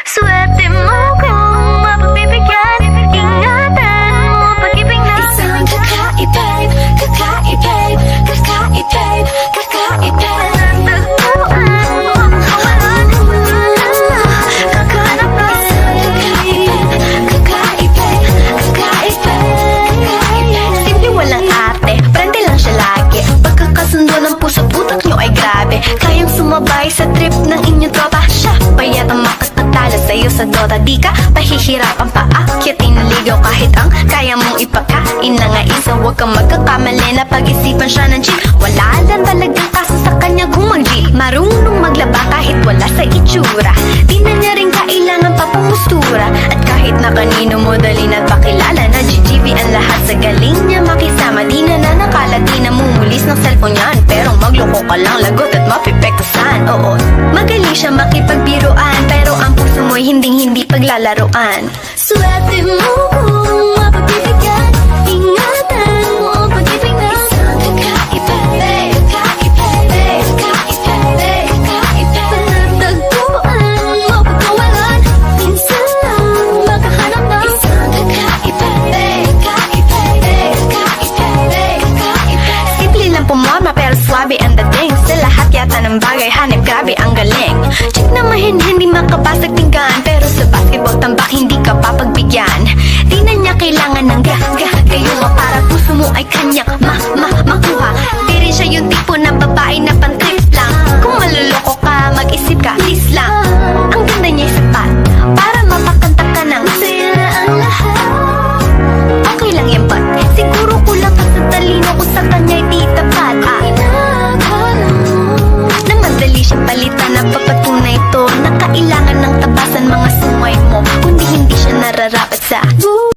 Swerte mo kung mapagbibigyan. Ingatan mo pag-ibig na Isang kakaibig, kakaibig, kakaibig, kakaibig. Natagpuan mo ang kawalan. Kakahanap ka. Kakaibig, kakaibig. Simple walang ate, prende lang siya lagi. Pagkakasundo ng puso, putak nyo ay grabe. Kayang sumabay sa trip ng inyong tropa. Siya pa yata makakatalo sa'yo sa Dota. Di ka pahihirapan pa akyatin ligaw. Kahit ang kaya mong ipakain na nga isa. Huwag kang magkakamali na pag-isipan siya ng cheat. Wala lang talagang kaso sa kanya kung mag-jeep. Marunong maglaba kahit wala sa itsura. Di na niya rin kailangan pa pumustura. At kahit na kanino mo dali na pakilala na GGB ang lahat sa galing niya makisama. Di na nakala, di na mumulis ng cellphone yan. Pero magloko ka lang, lagot at mapipektusan. Oo, magaling siya makipagbiruan. Pero ang puso mo'y hinding-hindi paglalaruan. Swerte mo kung mapagbibigyan. Ingatan mo ang pag-ibig na Isang kakaibig, kakaibig, kakaibig, kakaibig. Natagpuan mo pagkawalan. Minsan lang makahanap ng Isang kakaibig, kakaibig, kakaibig, kakaibig. Simple lang pumorma pero swabe ang dating. Sa lahat yata ng bagay hanip, grabe ang galing. Check na hindi makabasag tinggan. Pero sa basketball tambak hindi ka papagbigyan. Di na niya kailangan ng gayuma para puso mo ay kanyang makuha. Di rin siya yung tipo ng babae na pan-trip lang. Kung maluloko ka, mag-isip ka, please lang.